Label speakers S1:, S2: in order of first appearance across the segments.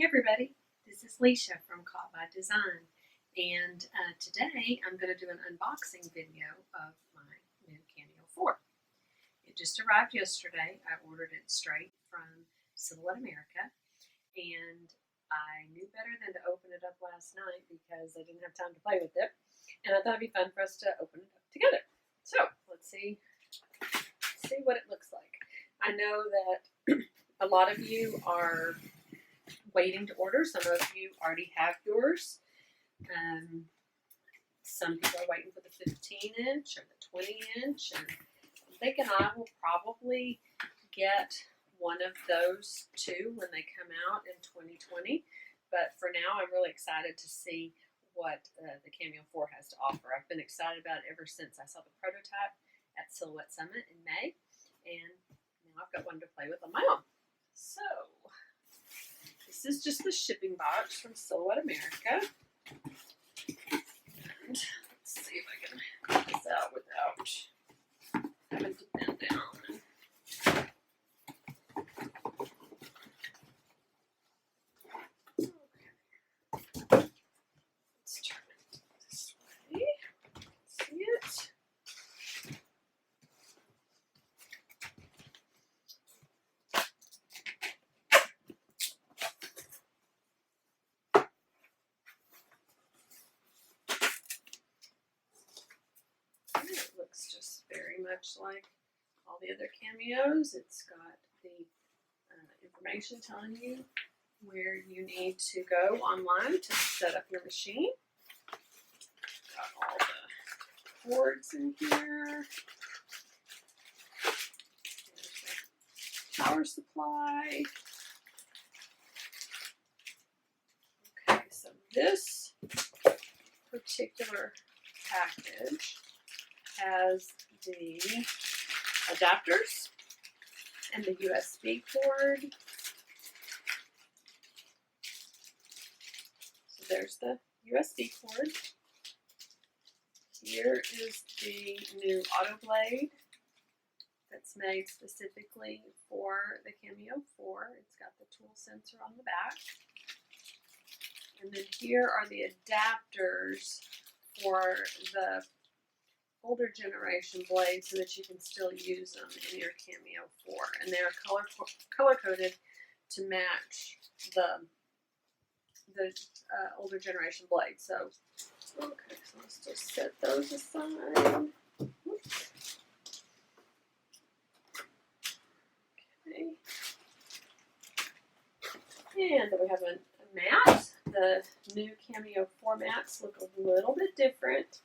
S1: Hey everybody, this is Leisha from Caught by Design, and today I'm going to do an unboxing video of my new Cameo 4. It just arrived yesterday. I ordered it straight from Silhouette America, and I knew better than to open it up last night because I didn't have time to play with it, and I thought it'd be fun for us to open it up together. So let's see what it looks like. I know that a lot of you are waiting to order. Some of you already have yours. Some people are waiting for the 15-inch or the 20-inch. And I'm thinking I will probably get one of those two when they come out in 2020. But for now, I'm really excited to see what the Cameo 4 has to offer. I've been excited about it ever since I saw the prototype at Silhouette Summit in May. And now I've got one to play with on my own. So this is just the shipping box from Silhouette America. And let's see if I can get this out without having to bend down. Okay. Let's turn it this way. See it? It looks just very much like all the other Cameos. It's got the information telling you where you need to go online to set up your machine. Got all the cords in here. There's the power supply. Okay, so this particular package has the adapters and the USB cord. So there's the USB cord. Here is the new auto blade that's made specifically for the Cameo 4. It's got the tool sensor on the back. And then here are the adapters for the older generation blades so that you can still use them in your Cameo 4. And they're color coded to match the older generation blade. So, okay, so let's just set those aside. Okay. And then we have a mat. The new Cameo 4 mats look a little bit different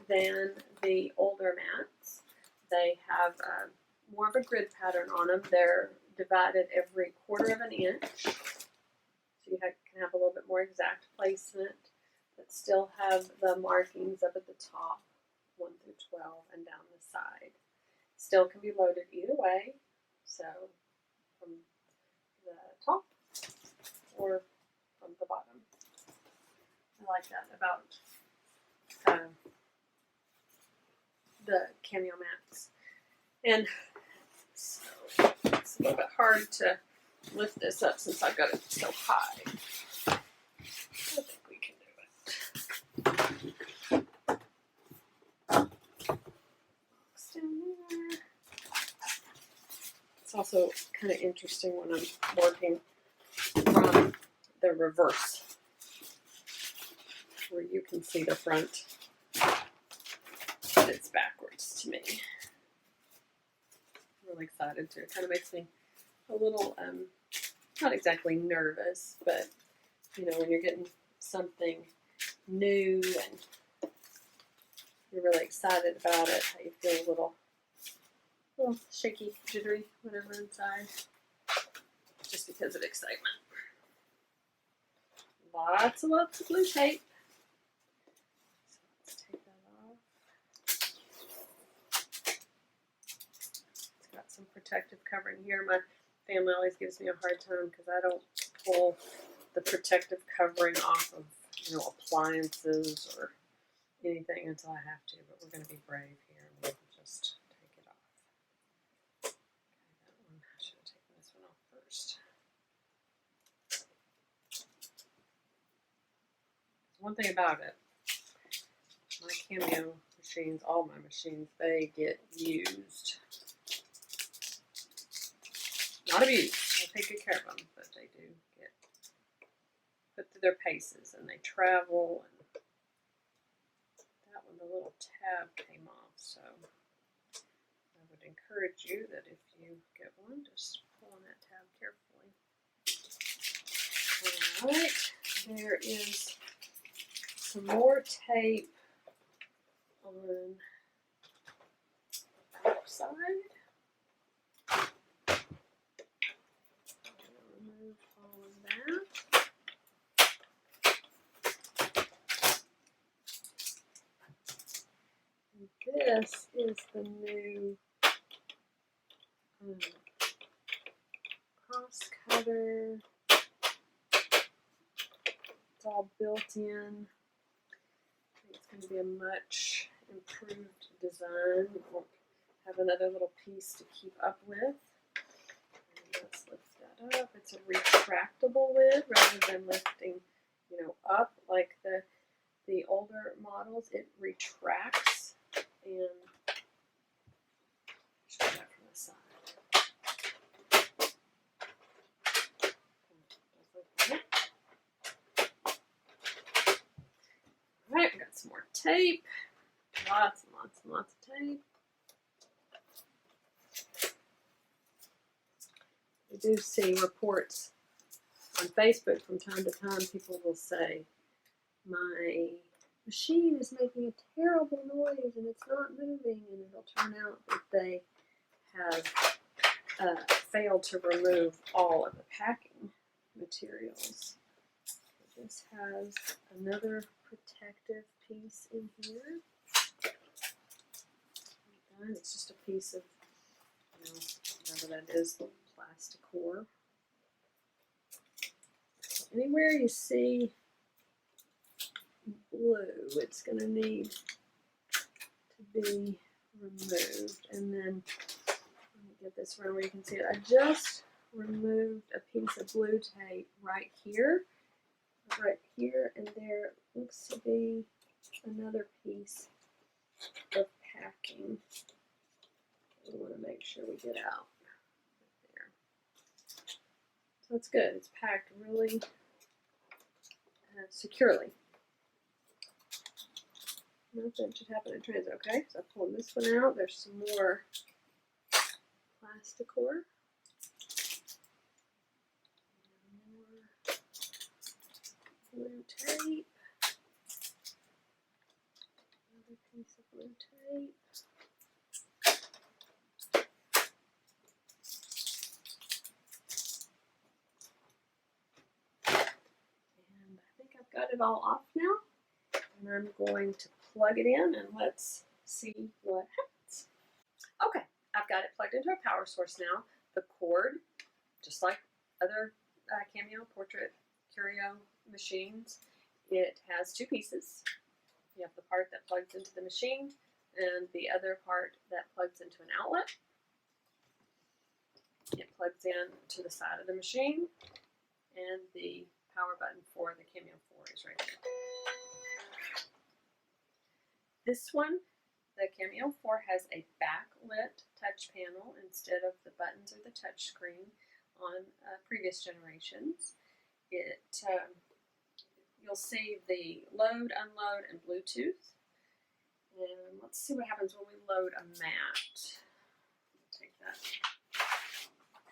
S1: than the older mats. They have more of a grid pattern on them. They're divided every 1/4 of an inch. So you can have a little bit more exact placement, but still have the markings up at the top, 1 through 12, and down the side. Still can be loaded either way, so from the top or from the bottom. I like that about the Cameo mats. And so it's a little bit hard to lift this up since I've got it so high. I think we can do it. It's also kind of interesting when I'm working from the reverse, where you can see the front, but it's backwards to me. I'm really excited too. It kind of makes me a little, not exactly nervous, but you know, when you're getting something new and you're really excited about it, how you feel a little shaky, jittery, whatever inside, just because of excitement. Lots and lots of blue tape. So let's take that off. It's got some protective covering here. My family always gives me a hard time because I don't pull the protective covering off of, you know, appliances or anything until I have to. But we're going to be brave here and we'll just take it off. Okay, that one, I should have taken this one off first. one thing about it, my Cameo machines, all my machines, they get used. Not abused. I take good care of them, but they do get put through their paces, and they travel. And that one, the little tab came off, so I would encourage you that if you get one, just pull on that tab carefully. All right, there is some more tape on the back side. Remove all of that. And this is the new cross cutter. It's all built in. I think it's going to be a much improved design. We won't have another little piece to keep up with. And let's lift that up. It's a retractable lid rather than lifting, you know, up like the older models. It retracts, and show that from the side. All right, we got some more tape. Lots and lots and lots of tape. We do see reports on Facebook from time to time. People will say, my machine is making a terrible noise and it's not moving, and it'll turn out that they have failed to remove all of the packing materials. This has another protective piece in here. And it's just a piece of, you know, whatever that is, plasticor. Anywhere you see blue, it's going to need to be removed. And then, let me get this around where you can see it. I just removed a piece of blue tape right here, and there looks to be another piece of packing. We want to make sure we get out right there. So that's good. It's packed really securely. Nothing should happen in transit. Okay, so I pulled this one out. There's some more plasticor. More blue tape. Another piece of blue tape. And I think I've got it all off now. And I'm going to plug it in, and let's see what happens. Okay, I've got it plugged into a power source now. The cord, just like other Cameo Portrait Curio machines, it has two pieces. You have the part that plugs into the machine and the other part that plugs into an outlet. It plugs in to the side of the machine, and the power button for the Cameo 4 is right here. This one, the Cameo 4, has a backlit touch panel instead of the buttons or the touch screen on previous generations. You'll see the load, unload, and Bluetooth. And let's see what happens when we load a mat. Take that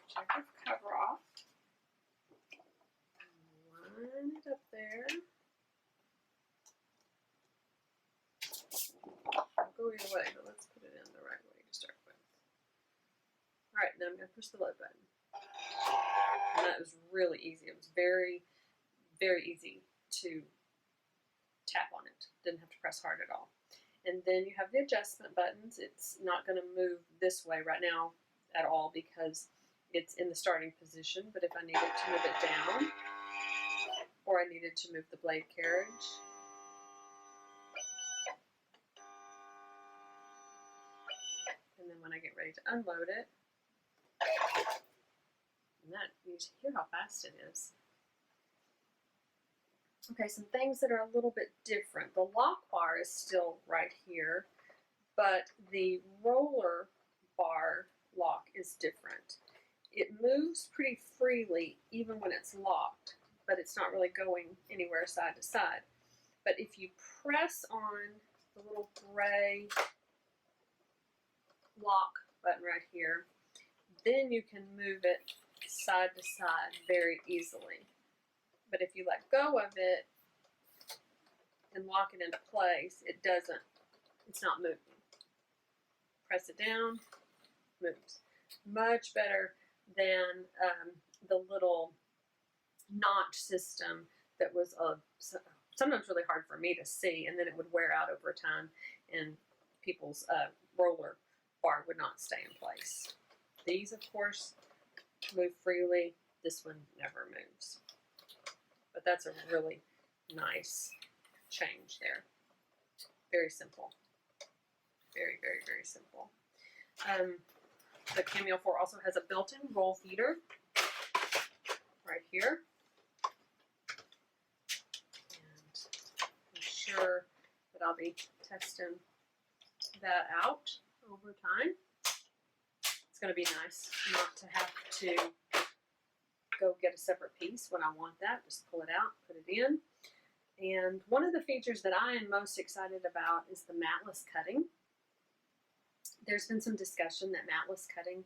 S1: protective cover off. Line it up there. I'll go either way, but let's put it in the right way to start with. Alright, then I'm going to push the load button. And that was really easy. It was very, very easy to tap on it. Didn't have to press hard at all. And then you have the adjustment buttons. It's not going to move this way right now at all because it's in the starting position. But if I needed to move it down, or I needed to move the blade carriage, and then when I get ready to unload it, and that, you hear how fast it is. Okay, some things that are a little bit different. The lock bar is still right here, but the roller bar lock is different. It moves pretty freely even when it's locked, but it's not really going anywhere side to side. But if you press on the little gray lock button right here, then you can move it side to side very easily. But if you let go of it and lock it into place, it's not moving. Press it down, moves. Much better than the little notch system that was sometimes really hard for me to see, and then it would wear out over time, and people's roller bar would not stay in place. These, of course, move freely. This one never moves. But that's a really nice change there. Very simple. Very, very, very simple. The Cameo 4 also has a built-in roll feeder right here. And I'm sure that I'll be testing that out over time. It's going to be nice not to have to go get a separate piece when I want that. Just pull it out, put it in. And one of the features that I am most excited about is the matless cutting. There's been some discussion that matless cutting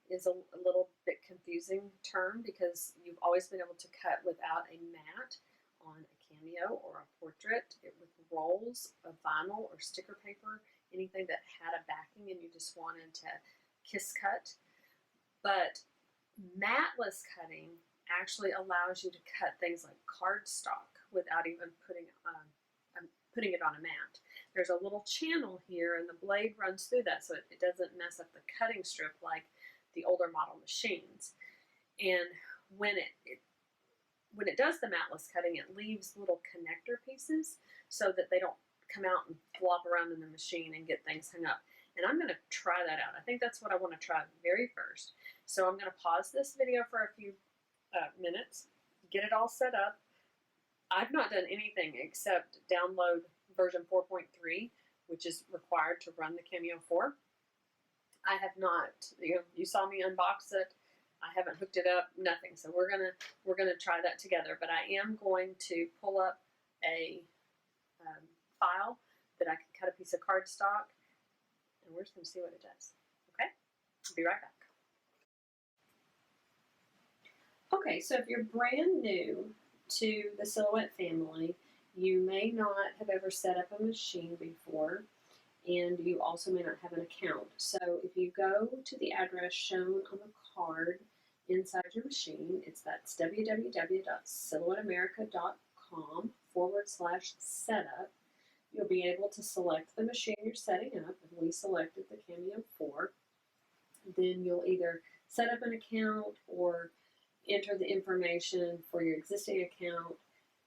S1: is a little bit confusing term because you've always been able to cut without a mat on a Cameo or a portrait with rolls of vinyl or sticker paper, anything that had a backing and you just wanted to kiss cut. But matless cutting actually allows you to cut things like cardstock without even putting it on a mat. There's a little channel here and the blade runs through that so it doesn't mess up the cutting strip like the older model machines. And when it does the matless cutting, it leaves little connector pieces so that they don't come out and flop around in the machine and get things hung up. And I'm going to try that out. I think that's what I want to try very first. So I'm going to pause this video for a few minutes, get it all set up. I've not done anything except download version 4.3, which is required to run the Cameo 4. I have not, you saw me unbox it. I haven't hooked it up, nothing. So we're gonna try that together. But I am going to pull up a file that I can cut a piece of cardstock, and we're just gonna see what it does. Okay, I'll be right back. Okay, so if you're brand new to the Silhouette family, you may not have ever set up a machine before, and you also may not have an account. So if you go to the address shown on the card inside your machine, that's www.silhouetteamerica.com/setup. You'll be able to select the machine you're setting up, and we selected the Cameo 4. Then you'll either set up an account or enter the information for your existing account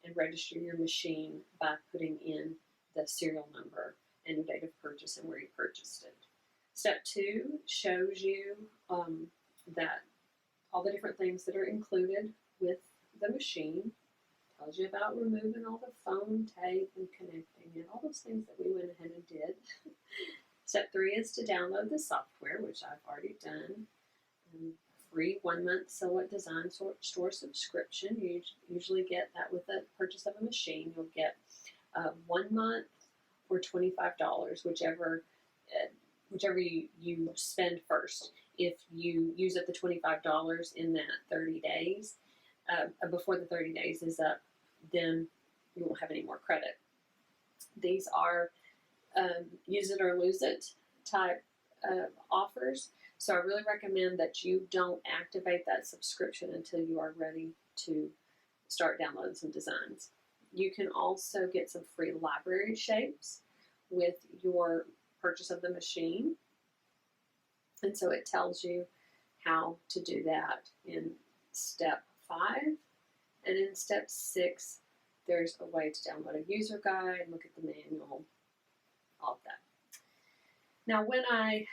S1: and register your machine by putting in the serial number and your date of purchase and where you purchased it. Step 2 shows you that all the different things that are included with the machine. Tells you about removing all the foam tape and connecting and all those things that we went ahead and did. Step 3 is to download the software, which I've already done. Free 1-month Silhouette Design Store subscription. You usually get that with the purchase of a machine. You'll get 1 month or $25, whichever you spend first. If you use up the $25 in that 30 days, before the 30 days is up, then you won't have any more credit. These are use it or lose it type offers. So I really recommend that you don't activate that subscription until you are ready to start downloading some designs. You can also get some free library shapes with your purchase of the machine. And so it tells you how to do that in step 5. And in step 6, there's a way to download a user guide, look at the manual, all of that. Now, when I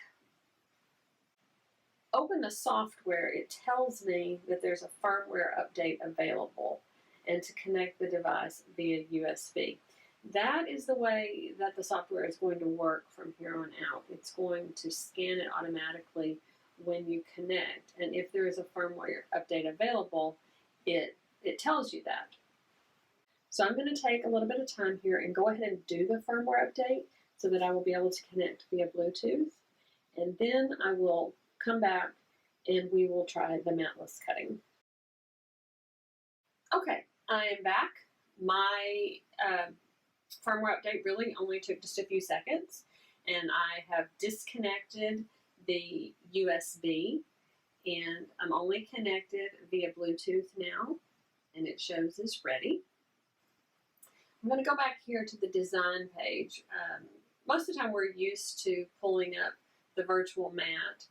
S1: open the software, it tells me that there's a firmware update available. and to connect the device via USB. That is the way that the software is going to work from here on out. It's going to scan it automatically when you connect, and if there is a firmware update available, it tells you that. So I'm going to take a little bit of time here and go ahead and do the firmware update so that I will be able to connect via Bluetooth, and then I will come back and we will try the matless cutting. Okay, I am back. My firmware update really only took just a few seconds, and I have disconnected the USB, and I'm only connected via Bluetooth now, and it shows as ready. I'm going to go back here to the design page. Most of the time we're used to pulling up the virtual mat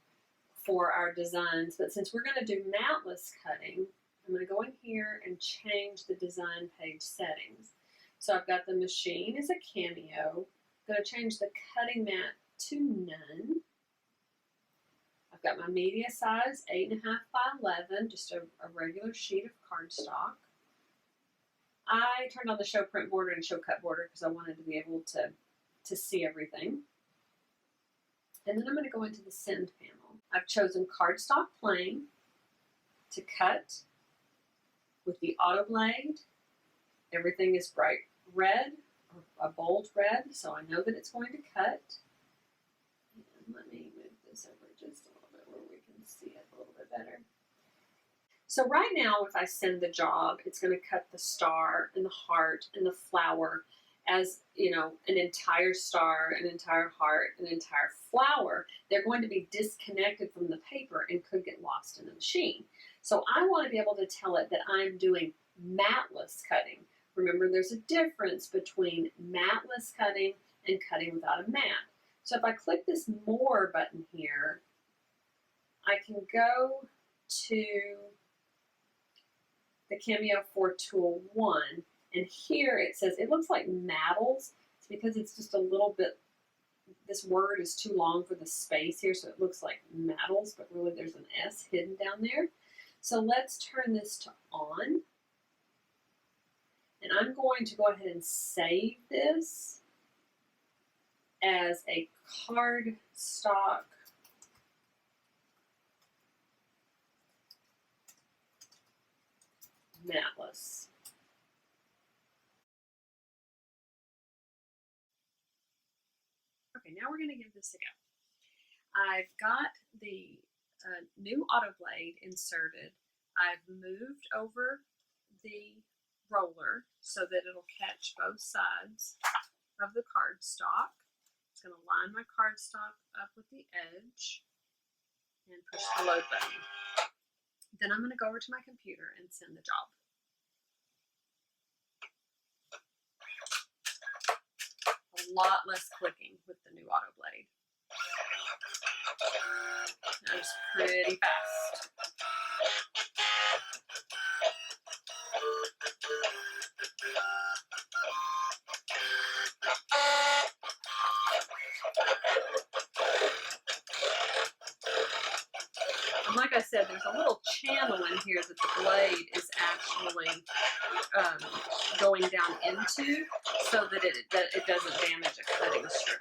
S1: for our designs, but since we're going to do matless cutting, I'm going to go in here and change the design page settings. So I've got the machine as a Cameo. I'm going to change the cutting mat to none. I've got my media size 8.5 by 11, just a regular sheet of cardstock. I turned on the show print border and show cut border because I wanted to be able to see everything. And then I'm going to go into the send panel. I've chosen cardstock plain to cut with the auto blade. Everything is bright red, or a bold red, so I know that it's going to cut. And let me move this over just a little bit where we can see it a little bit better. So right now, if I send the job, it's going to cut the star and the heart and the flower as, you know, an entire star, an entire heart, an entire flower. They're going to be disconnected from the paper and could get lost in the machine. So I want to be able to tell it that I'm doing matless cutting. Remember, there's a difference between matless cutting and cutting without a mat. So if I click this More button here, I can go to the Cameo 4 Tool 1, and here it says, it looks like mattles. It's because it's just a little bit, this word is too long for the space here, so it looks like mattles, but really there's an S hidden down there. So let's turn this to on, and I'm going to go ahead and save this as a cardstock matless. Okay, now we're going to give this a go. I've got the new auto blade inserted. I've moved over the roller so that it'll catch both sides of the cardstock. It's going to line my cardstock up with the edge and push the load button. Then I'm going to go over to my computer and send the job. A lot less clicking with the new auto blade. That was pretty fast. And like I said, there's a little channel in here that the blade is actually going down into so that it doesn't damage a cutting strip.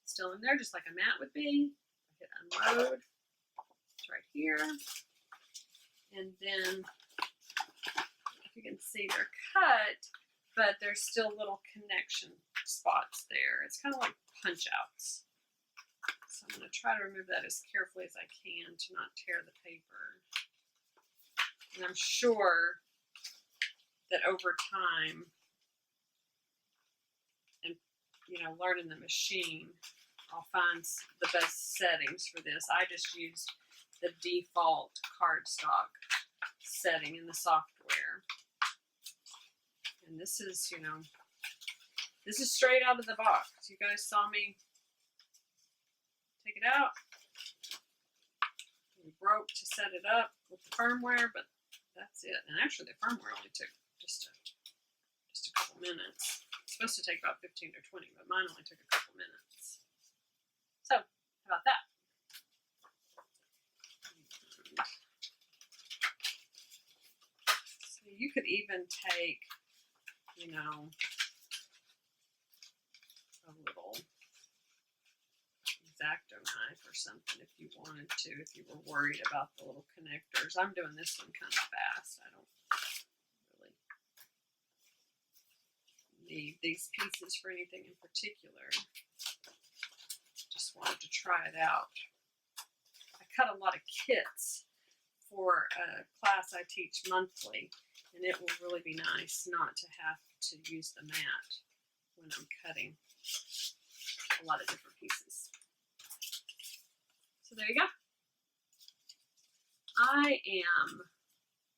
S1: Still in there, just like a mat would be. I hit unload. It's right here. And then, if you can see, they're cut, but there's still little connection spots there. It's kind of like punch outs. So I'm going to try to remove that as carefully as I can to not tear the paper. And I'm sure that over time, and learning the machine, I'll find the best settings for this. I just used the default cardstock setting in the software. And this is, this is straight out of the box. You guys saw me take it out. We broke to set it up with the firmware, but that's it. And actually, the firmware only took just a couple minutes. It's supposed to take about 15 or 20, but mine only took a couple minutes. So, how about that? So you could even take, you know, a little X-Acto knife or something if you wanted to, if you were worried about the little connectors. I'm doing this one kind of fast. I don't really need these pieces for anything in particular. Just wanted to try it out. I cut a lot of kits for a class I teach monthly, and it will really be nice not to have to use the mat when I'm cutting a lot of different pieces. So there you go. I am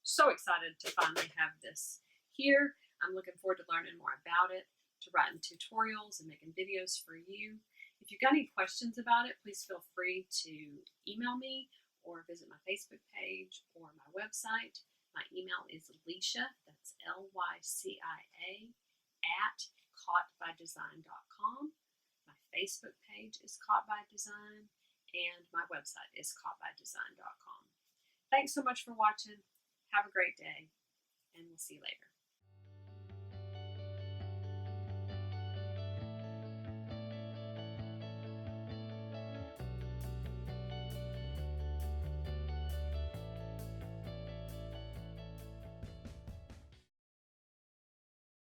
S1: so excited to finally have this here. I'm looking forward to learning more about it, to writing tutorials and making videos for you. If you've got any questions about it, please feel free to email me or visit my Facebook page or my website. My email is Lycia, that's Lycia, @caughtbydesign.com. My Facebook page is Caught by Design, and my website is caughtbydesign.com. Thanks so much for watching. Have a great day, and we'll see you later.